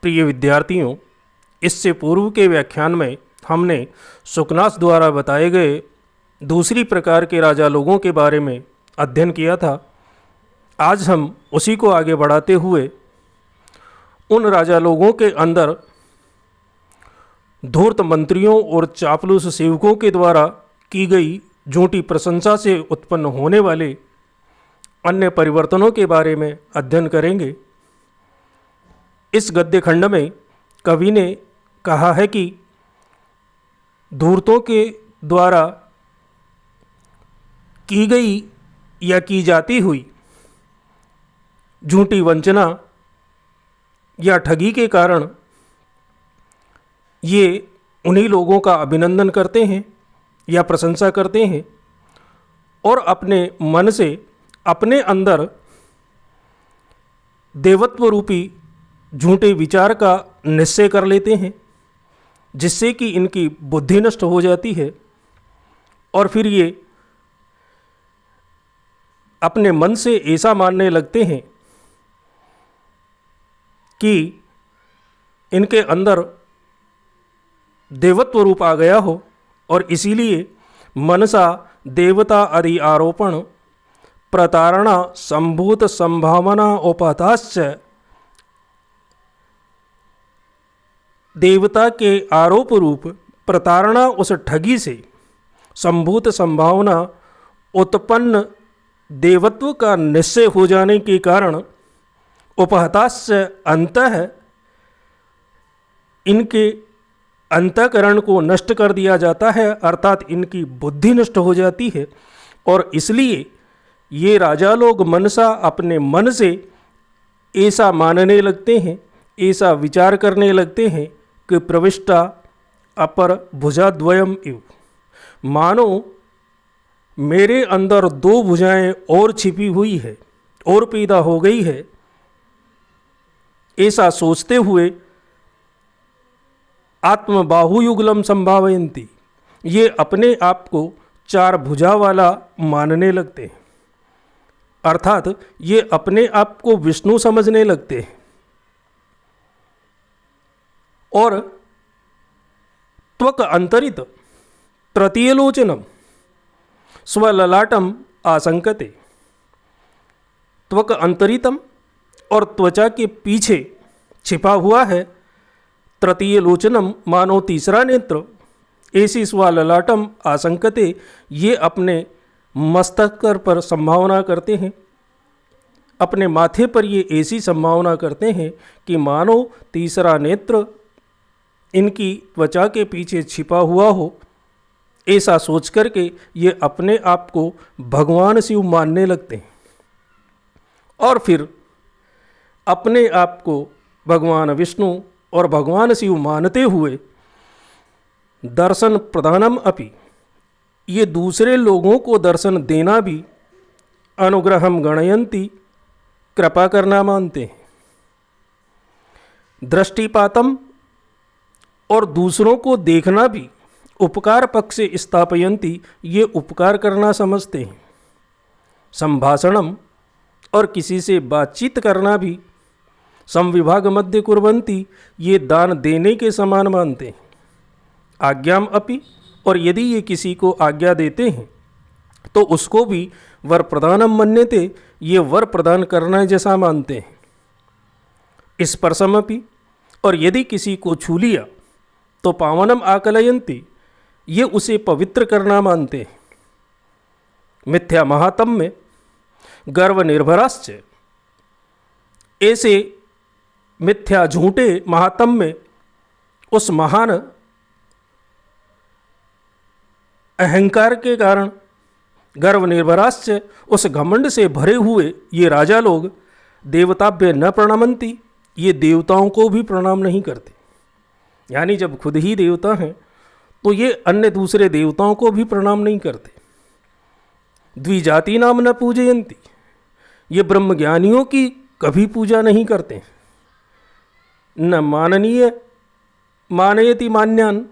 प्रिय विद्यार्थियों, इससे पूर्व के व्याख्यान में हमने सुकनास द्वारा बताए गए दूसरी प्रकार के राजा लोगों के बारे में अध्ययन किया था। आज हम उसी को आगे बढ़ाते हुए उन राजा लोगों के अंदर धूर्त मंत्रियों और चापलूस सेवकों के द्वारा की गई झूठी प्रशंसा से उत्पन्न होने वाले अन्य परिवर्तनों के बारे में अध्ययन करेंगे। इस गद्य खंड में कवि ने कहा है कि धूर्तों के द्वारा की गई या की जाती हुई झूठी वंचना या ठगी के कारण ये उन्हीं लोगों का अभिनंदन करते हैं या प्रशंसा करते हैं और अपने मन से अपने अंदर देवत्व रूपी झूठे विचार का निश्चय कर लेते हैं, जिससे कि इनकी बुद्धि नष्ट हो जाती है और फिर ये अपने मन से ऐसा मानने लगते हैं कि इनके अंदर देवत्व रूप आ गया हो और इसीलिए मनसा देवता आदि आरोपण प्रतारणा संभूत संभावना उपाताश्च देवता के आरोप रूप प्रतारणा उस ठगी से संभूत संभावना उत्पन्न देवत्व का निश्चय हो जाने के कारण उपहताश्च अंतः इनके अंतःकरण को नष्ट कर दिया जाता है, अर्थात इनकी बुद्धि नष्ट हो जाती है और इसलिए ये राजा लोग मनसा अपने मन से ऐसा मानने लगते हैं, ऐसा विचार करने लगते हैं कि प्रविष्टा अपर भुजाद्वयम इव, मानो मेरे अंदर दो भुजाएं और छिपी हुई है और पैदा हो गई है। ऐसा सोचते हुए आत्मबाहुयुगलम संभावयन्ति, ये अपने आप को चार भुजा वाला मानने लगते हैं, अर्थात ये अपने आप को विष्णु समझने लगते हैं और त्वक अंतरित तृतीयलोचनम स्वललाटम आशंकते। त्वक अंतरितम और त्वचा के पीछे छिपा हुआ है तृतीय लोचनम, मानो तीसरा नेत्र, ऐसी स्वललाटम आशंकते, ये अपने मस्तक पर संभावना करते हैं, अपने माथे पर ये ऐसी संभावना करते हैं कि मानो तीसरा नेत्र इनकी त्वचा के पीछे छिपा हुआ हो। ऐसा सोच करके ये अपने आप को भगवान शिव मानने लगते हैं और फिर अपने आप को भगवान विष्णु और भगवान शिव मानते हुए दर्शन प्रदानम अपि, ये दूसरे लोगों को दर्शन देना भी अनुग्रहम गणयन्ति, कृपा करना मानते हैं। दृष्टिपातम और दूसरों को देखना भी उपकार पक्ष से स्थापयन्ति, ये उपकार करना समझते हैं। संभाषणम और किसी से बातचीत करना भी संविभाग मध्य कुर्वन्ति, ये दान देने के समान मानते हैं। आज्ञाम अपि, और यदि ये किसी को आज्ञा देते हैं तो उसको भी वर प्रदानम मन्यते, ये वर प्रदान करना जैसा मानते हैं। स्पर्शम अपि, और यदि किसी को छू लिया तो पावनम आकलयन्ति, ये उसे पवित्र करना मानते हैं। मिथ्या महात्म्य गर्व निर्भराश्च, ऐसे मिथ्या झूठे महात्म्य उस महान अहंकार के कारण गर्व निर्भराश्च, उस घमंड से भरे हुए ये राजा लोग देवताभ्य न प्रणमन्ति, ये देवताओं को भी प्रणाम नहीं करते। यानी जब खुद ही देवता हैं तो ये अन्य दूसरे देवताओं को भी प्रणाम नहीं करते। द्विजाति नाम न पूजयन्ति, ये ब्रह्मज्ञानियों की कभी पूजा नहीं करते। न माननीय मानयति मान्यान,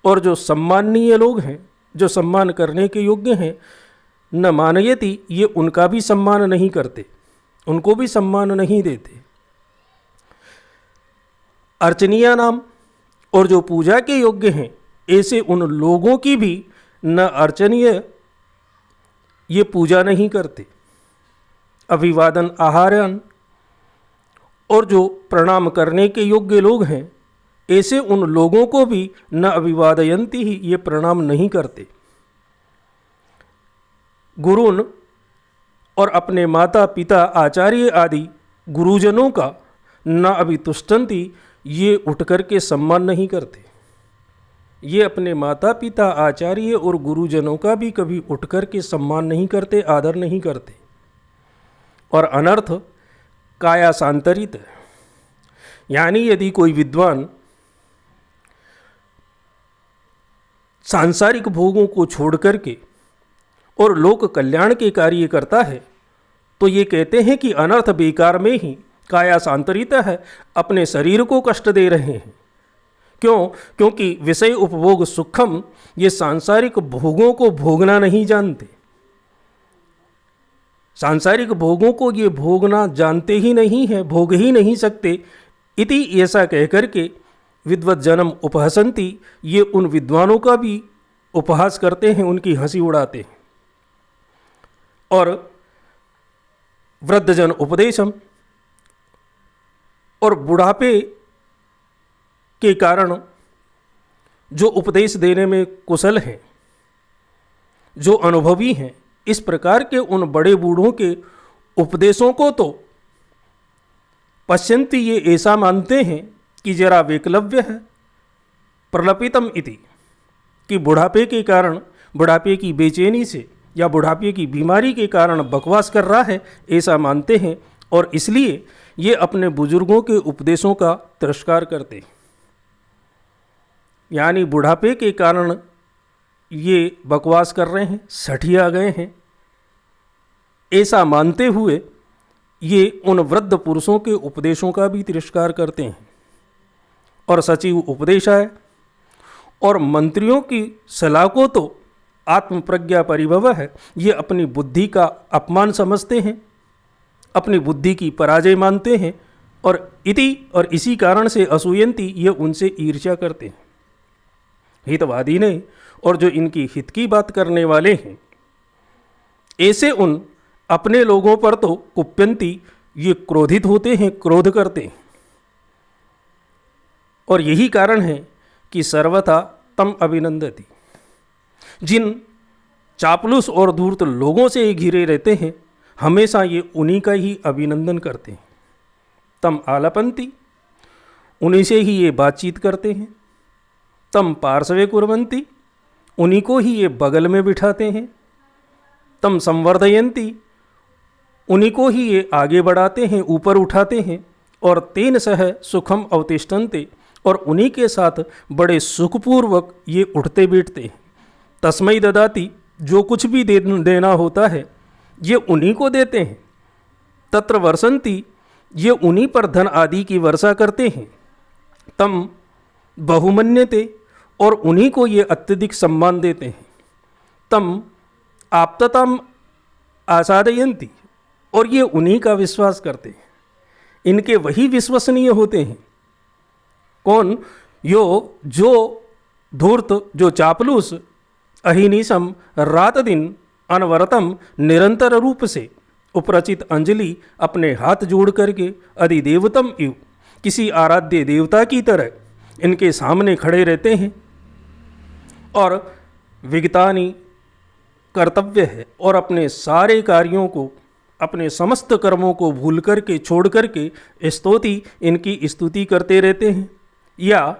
और जो सम्माननीय लोग हैं, जो सम्मान करने के योग्य हैं, न मानयति, ये उनका भी सम्मान नहीं करते, उनको भी सम्मान नहीं देते। अर्चनीय नाम और जो पूजा के योग्य हैं, ऐसे उन लोगों की भी न अर्चनीय ये पूजा नहीं करते। अभिवादन आहार्यन, और जो प्रणाम करने के योग्य लोग हैं, ऐसे उन लोगों को भी न अभिवादयंती ही ये प्रणाम नहीं करते। गुरुन और अपने माता पिता आचार्य आदि गुरुजनों का न अभितुष्टंती, ये उठ कर के सम्मान नहीं करते। ये अपने माता पिता आचार्य और गुरुजनों का भी कभी उठ कर के सम्मान नहीं करते, आदर नहीं करते। और अनर्थ काया सांतरित है, यानी यदि कोई विद्वान सांसारिक भोगों को छोड़ करके और लोक कल्याण के कार्य करता है, तो ये कहते हैं कि अनर्थ बेकार में ही काया सांतरित है, अपने शरीर को कष्ट दे रहे हैं। क्यों? क्योंकि विषय उपभोग सुखम, ये सांसारिक भोगों को भोगना नहीं जानते। सांसारिक भोगों को ये भोगना जानते ही नहीं है, भोग ही नहीं सकते। इति ऐसा कहकर के विद्वत जन्म उपहसंती, ये उन विद्वानों का भी उपहास करते हैं, उनकी हंसी उड़ाते हैं। और वृद्धजन उपदेशम, और बुढ़ापे के कारण जो उपदेश देने में कुशल हैं, जो अनुभवी हैं, इस प्रकार के उन बड़े बूढ़ों के उपदेशों को तो पश्यन्ति, ये ऐसा मानते हैं कि जरा वैकलव्य है, प्रलपितम इति, कि बुढ़ापे के कारण, बुढ़ापे की बेचैनी से या बुढ़ापे की बीमारी के कारण बकवास कर रहा है, ऐसा मानते हैं। और इसलिए ये अपने बुजुर्गों के उपदेशों का तिरस्कार करते हैं। यानी बुढ़ापे के कारण ये बकवास कर रहे हैं, सठिया गए हैं, ऐसा मानते हुए ये उन वृद्ध पुरुषों के उपदेशों का भी तिरस्कार करते हैं। और सचिव उपदेशाय, और मंत्रियों की सलाह को तो आत्मप्रज्ञा परिभव है, ये अपनी बुद्धि का अपमान समझते हैं, अपनी बुद्धि की पराजय मानते हैं। और इति, और इसी कारण से असूयंती, ये उनसे ईर्ष्या करते हैं। हितवादी ने, और जो इनकी हित की बात करने वाले हैं, ऐसे उन अपने लोगों पर तो कुप्यंती, ये क्रोधित होते हैं, क्रोध करते हैं। और यही कारण है कि सर्वथा तम अभिनंदति, जिन चापलूस और धूर्त लोगों से ये घिरे रहते हैं, हमेशा ये उन्हीं का ही अभिनंदन करते हैं। तम आलपंती, उन्हीं से ही ये बातचीत करते हैं। तम पार्श्वे कुर्वन्ति, उन्हीं को ही ये बगल में बिठाते हैं। तम संवर्धयन्ति, उन्हीं को ही ये आगे बढ़ाते हैं, ऊपर उठाते हैं। और तेन सह सुखम अवतिष्ठन्ते, और उन्हीं के साथ बड़े सुखपूर्वक ये उठते बैठते हैं। तस्मै ददाति, जो कुछ भी देना होता है ये उन्हीं को देते हैं। तत्र वर्षन्ति, ये उन्हीं पर धन आदि की वर्षा करते हैं। तम बहुमन्यते, और उन्हीं को ये अत्यधिक सम्मान देते हैं। तम आप्ततम आसादयन्ति, और ये उन्हीं का विश्वास करते हैं। इनके वही विश्वसनीय होते हैं। कौन? जो धूर्त, जो चापलूस, अहिनिशम, रात दिन अनवरतम, निरंतर रूप से उपरचित अंजलि अपने हाथ जोड़ करके अधिदेवतम इव, किसी आराध्य देवता की तरह इनके सामने खड़े रहते हैं। और विगतानी कर्तव्य है, और अपने सारे कार्यों को, अपने समस्त कर्मों को भूल करके, छोड़ करके स्तुति, इनकी स्तुति करते रहते हैं। या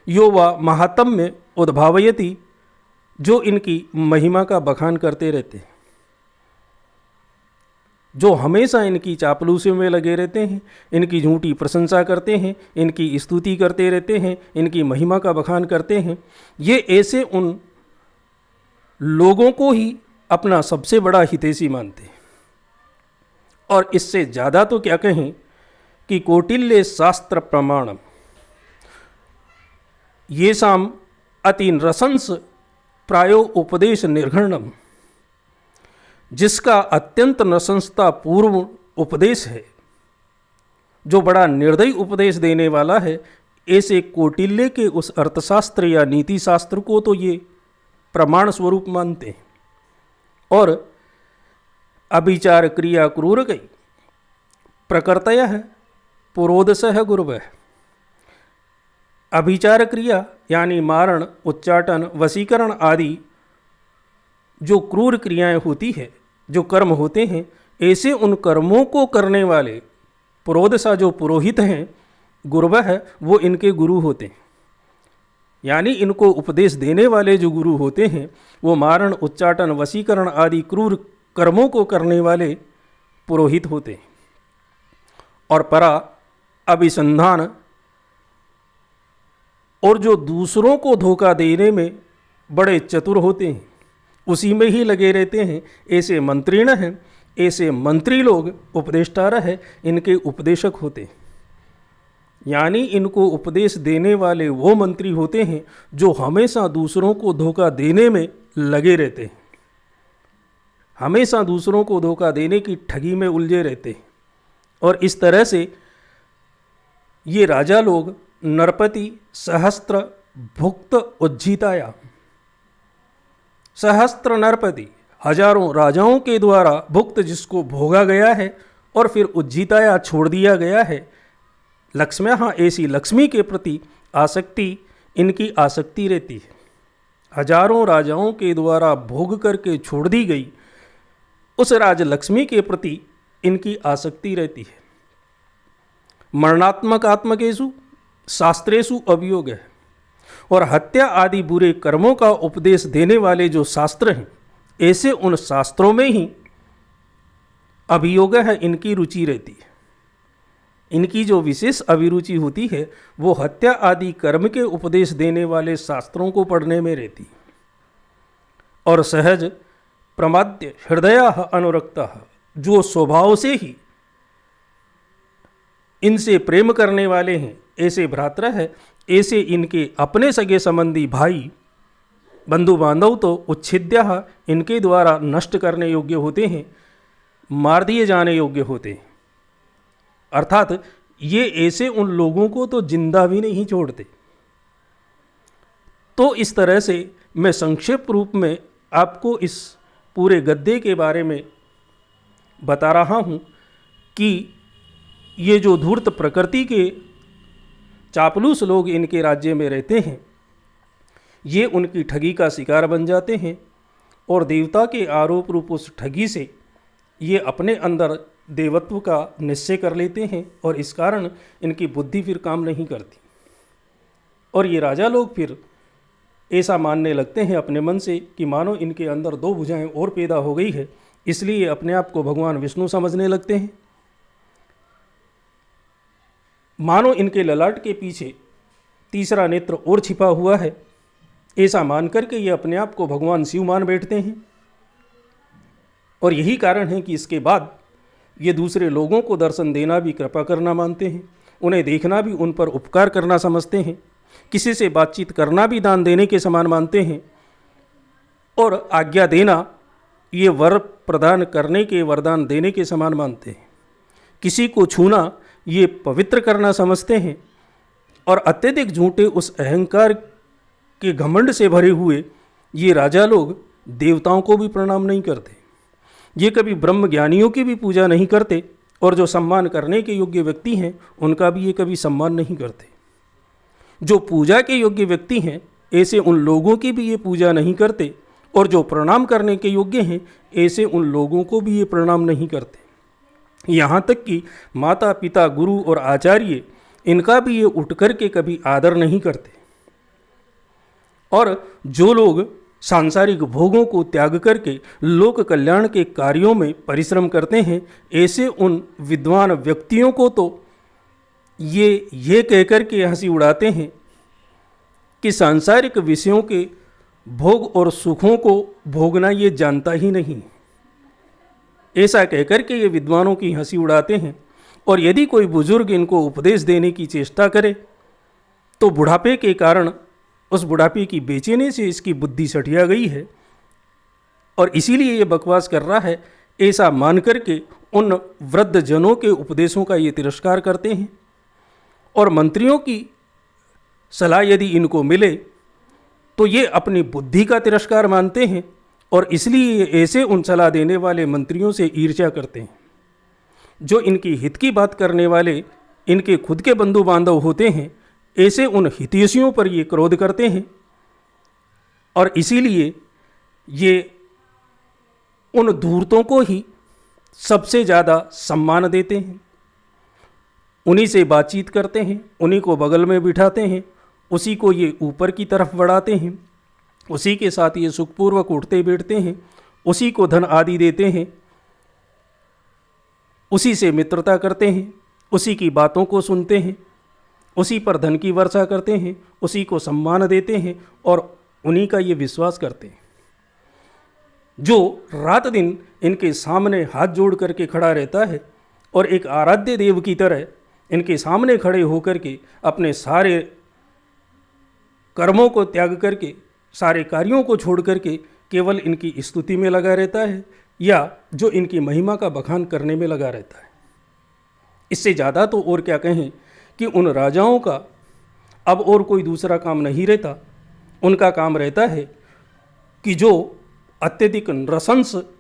यो वा महात्म्य उद्भावयति, जो इनकी महिमा का बखान करते रहते हैं। जो हमेशा इनकी चापलूसी में लगे रहते हैं, इनकी झूठी प्रशंसा करते हैं, इनकी स्तुति करते रहते हैं, इनकी महिमा का बखान करते हैं, ये ऐसे उन लोगों को ही अपना सबसे बड़ा हितैषी मानते हैं। और इससे ज़्यादा तो क्या कहें कि कौटिल्य शास्त्र प्रमाणम ये शाम अति रसंस प्रायो उपदेश निर्घणम, जिसका अत्यंत नृशंसता पूर्व उपदेश है, जो बड़ा निर्दयी उपदेश देने वाला है, ऐसे कौटिल्य के उस अर्थशास्त्र या नीति शास्त्र को तो ये प्रमाण स्वरूप मानते हैं। और अभिचार क्रिया क्रूर गई प्रकृतय पुरोदसः गुरुवः। अभिचार क्रिया यानी मारण, उच्चाटन, वशीकरण आदि जो क्रूर क्रियाएं होती है, जो कर्म होते हैं, ऐसे उन कर्मों को करने वाले पुरोदसा जो पुरोहित हैं, गुरुवः वो इनके गुरु होते हैं। यानी इनको उपदेश देने वाले जो गुरु होते हैं वो मारण, उच्चाटन, वशीकरण आदि क्रूर कर्मों को करने वाले पुरोहित होते हैं। और परा अभिसंधान, और जो दूसरों को धोखा देने में बड़े चतुर होते हैं, उसी में ही लगे रहते हैं, ऐसे मंत्रीण हैं। ऐसे मंत्री लोग उपदेष्टा है, इनके उपदेशक होते हैं। यानी इनको उपदेश देने वाले वो मंत्री होते हैं जो हमेशा दूसरों को धोखा देने में लगे रहते हैं, हमेशा दूसरों को धोखा देने की ठगी में उलझे रहते हैं। और इस तरह से ये राजा लोग नरपति सहस्त्र भुक्त उज्जीताया, सहस्त्र नरपति हजारों राजाओं के द्वारा भुक्त जिसको भोगा गया है और फिर उज्जीताया छोड़ दिया गया है, लक्ष्म्या ऐसी लक्ष्मी के प्रति आसक्ति, इनकी आसक्ति रहती है। हजारों राजाओं के द्वारा भोग करके छोड़ दी गई उस राजलक्ष्मी के प्रति इनकी आसक्ति रहती है। मरणात्मक आत्मकेषु शास्त्रेषु अभियोग है। और हत्या आदि बुरे कर्मों का उपदेश देने वाले जो शास्त्र हैं, ऐसे उन शास्त्रों में ही अभियोग है, इनकी रुचि रहती है। इनकी जो विशेष अभिरुचि होती है वो हत्या आदि कर्म के उपदेश देने वाले शास्त्रों को पढ़ने में रहती है। और सहज प्रमाद्य हृदय अनुरक्त, जो स्वभाव से ही इनसे प्रेम करने वाले हैं, ऐसे भ्रातृ है, ऐसे इनके अपने सगे संबंधी भाई बंधु बांधव तो उच्छिद्य, इनके द्वारा नष्ट करने योग्य होते हैं, मार दिए जाने योग्य होते हैं। अर्थात ये ऐसे उन लोगों को तो जिंदा भी नहीं छोड़ते। तो इस तरह से मैं संक्षेप रूप में आपको इस पूरे गद्य के बारे में बता रहा हूँ कि ये जो धूर्त प्रकृति के चापलूस लोग इनके राज्य में रहते हैं, ये उनकी ठगी का शिकार बन जाते हैं और देवता के आरोप रूप उस ठगी से ये अपने अंदर देवत्व का निश्चय कर लेते हैं और इस कारण इनकी बुद्धि फिर काम नहीं करती। और ये राजा लोग फिर ऐसा मानने लगते हैं अपने मन से कि मानो इनके अंदर दो भुजाएं और पैदा हो गई है, इसलिए अपने आप को भगवान विष्णु समझने लगते हैं। मानो इनके ललाट के पीछे तीसरा नेत्र और छिपा हुआ है, ऐसा मान करके ये अपने आप को भगवान शिव मान बैठते हैं। और यही कारण है कि इसके बाद ये दूसरे लोगों को दर्शन देना भी कृपा करना मानते हैं, उन्हें देखना भी उन पर उपकार करना समझते हैं, किसी से बातचीत करना भी दान देने के समान मानते हैं और आज्ञा देना ये वर प्रदान करने के, वरदान देने के समान मानते हैं। किसी को छूना ये पवित्र करना समझते हैं और अत्यधिक झूठे उस अहंकार के घमंड से भरे हुए ये राजा लोग देवताओं को भी प्रणाम नहीं करते। ये कभी ब्रह्म ज्ञानियों की भी पूजा नहीं करते और जो सम्मान करने के योग्य व्यक्ति हैं उनका भी ये कभी सम्मान नहीं करते। जो पूजा के योग्य व्यक्ति हैं ऐसे उन लोगों की भी ये पूजा नहीं करते और जो प्रणाम करने के योग्य हैं ऐसे उन लोगों को भी ये प्रणाम नहीं करते। यहाँ तक कि माता पिता, गुरु और आचार्य, इनका भी ये उठ कर के कभी आदर नहीं करते। और जो लोग सांसारिक भोगों को त्याग करके लोक कल्याण के कार्यों में परिश्रम करते हैं, ऐसे उन विद्वान व्यक्तियों को तो ये कह कर के हंसी उड़ाते हैं कि सांसारिक विषयों के भोग और सुखों को भोगना ये जानता ही नहीं। ऐसा कहकर के ये विद्वानों की हंसी उड़ाते हैं। और यदि कोई बुजुर्ग इनको उपदेश देने की चेष्टा करे तो बुढ़ापे के कारण, उस बुढ़ापे की बेचैनी से इसकी बुद्धि सठिया गई है और इसीलिए ये बकवास कर रहा है, ऐसा मान करके उन वृद्ध जनों के उपदेशों का ये तिरस्कार करते हैं। और मंत्रियों की सलाह यदि इनको मिले तो ये अपनी बुद्धि का तिरस्कार मानते हैं और इसलिए ये ऐसे उन सलाह देने वाले मंत्रियों से ईर्ष्या करते हैं जो इनकी हित की बात करने वाले इनके खुद के बंधु बांधव होते हैं। ऐसे उन हितैषियों पर ये क्रोध करते हैं और इसीलिए ये उन धूर्तों को ही सबसे ज़्यादा सम्मान देते हैं, उन्हीं से बातचीत करते हैं, उन्हीं को बगल में बिठाते हैं, उसी को ये ऊपर की तरफ बढ़ाते हैं, उसी के साथ ये सुखपूर्वक उठते बैठते हैं, उसी को धन आदि देते हैं, उसी से मित्रता करते हैं, उसी की बातों को सुनते हैं, उसी पर धन की वर्षा करते हैं, उसी को सम्मान देते हैं और उन्हीं का ये विश्वास करते हैं। जो रात दिन इनके सामने हाथ जोड़ करके खड़ा रहता है और एक आराध्य देव की तरह इनके सामने खड़े होकर के अपने सारे कर्मों को त्याग करके, सारे कार्यों को छोड़ करके केवल इनकी स्तुति में लगा रहता है या जो इनकी महिमा का बखान करने में लगा रहता है। इससे ज़्यादा तो और क्या कहें कि उन राजाओं का अब और कोई दूसरा काम नहीं रहता। उनका काम रहता है कि जो अत्यधिक नृशंसतापूर्ण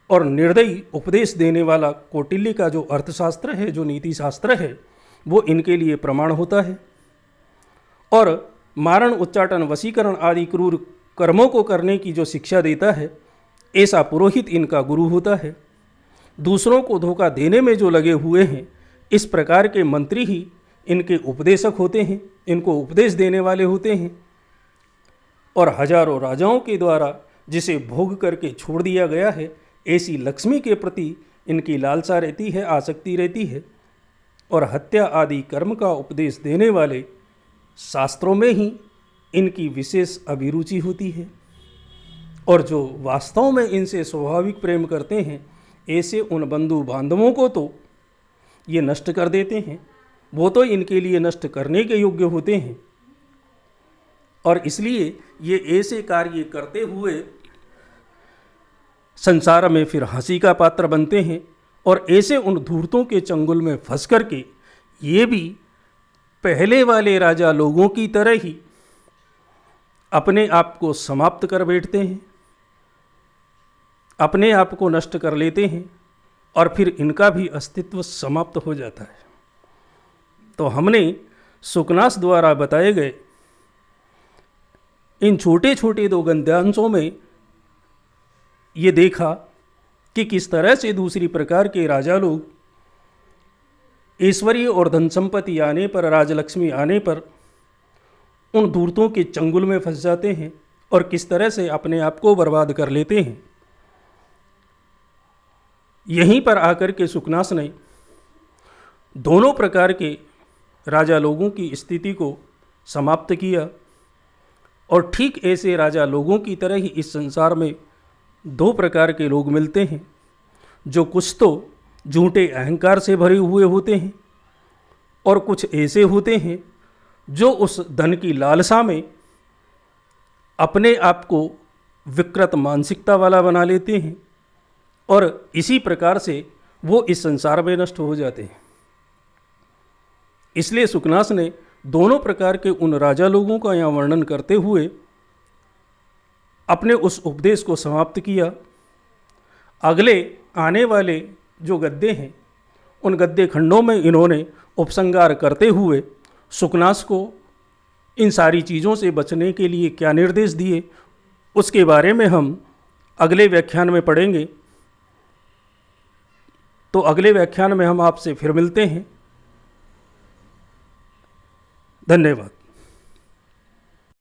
और निर्दयी उपदेश देने वाला कौटिल्य का जो अर्थशास्त्र है, जो नीति शास्त्र है, वो इनके लिए प्रमाण होता है और मारण, उच्चाटन, वशीकरण आदि क्रूर कर्मों को करने की जो शिक्षा देता है, ऐसा पुरोहित इनका गुरु होता है। दूसरों को धोखा देने में जो लगे हुए हैं, इस प्रकार के मंत्री ही इनके उपदेशक होते हैं, इनको उपदेश देने वाले होते हैं और हजारों राजाओं के द्वारा जिसे भोग करके छोड़ दिया गया है, ऐसी लक्ष्मी के प्रति इनकी लालसा रहती है, आसक्ति रहती है और हत्या आदि कर्म का उपदेश देने वाले शास्त्रों में ही इनकी विशेष अभिरुचि होती है और जो वास्तव में इनसे स्वाभाविक प्रेम करते हैं, ऐसे उन बंधु बांधवों को तो ये नष्ट कर देते हैं, वो तो इनके लिए नष्ट करने के योग्य होते हैं और इसलिए ये ऐसे कार्य करते हुए संसार में फिर हंसी का पात्र बनते हैं और ऐसे उन धूर्तों के चंगुल में फंस करके ये भी पहले वाले राजा लोगों की तरह ही अपने आप को समाप्त कर बैठते हैं, अपने आप को नष्ट कर लेते हैं और फिर इनका भी अस्तित्व समाप्त हो जाता है। तो हमने सुकनास द्वारा बताए गए इन छोटे छोटे दो गद्यांशों में ये देखा कि किस तरह से दूसरी प्रकार के राजा लोग ऐश्वर्य और धन संपत्ति आने पर, राजलक्ष्मी आने पर उन धूर्तों के चंगुल में फंस जाते हैं और किस तरह से अपने आप को बर्बाद कर लेते हैं। यहीं पर आकर के सुकनास ने दोनों प्रकार के राजा लोगों की स्थिति को समाप्त किया और ठीक ऐसे राजा लोगों की तरह ही इस संसार में दो प्रकार के लोग मिलते हैं, जो कुछ तो झूठे अहंकार से भरे हुए होते हैं और कुछ ऐसे होते हैं जो उस धन की लालसा में अपने आप को विकृत मानसिकता वाला बना लेते हैं और इसी प्रकार से वो इस संसार में नष्ट हो जाते हैं। इसलिए सुकनास ने दोनों प्रकार के उन राजा लोगों का यहाँ वर्णन करते हुए अपने उस उपदेश को समाप्त किया। अगले आने वाले जो गद्य हैं, उन गद्य खंडों में इन्होंने उपसंहार करते हुए सुकनास को इन सारी चीज़ों से बचने के लिए क्या निर्देश दिए, उसके बारे में हम अगले व्याख्यान में पढ़ेंगे। तो अगले व्याख्यान में हम आपसे फिर मिलते हैं। धन्यवाद।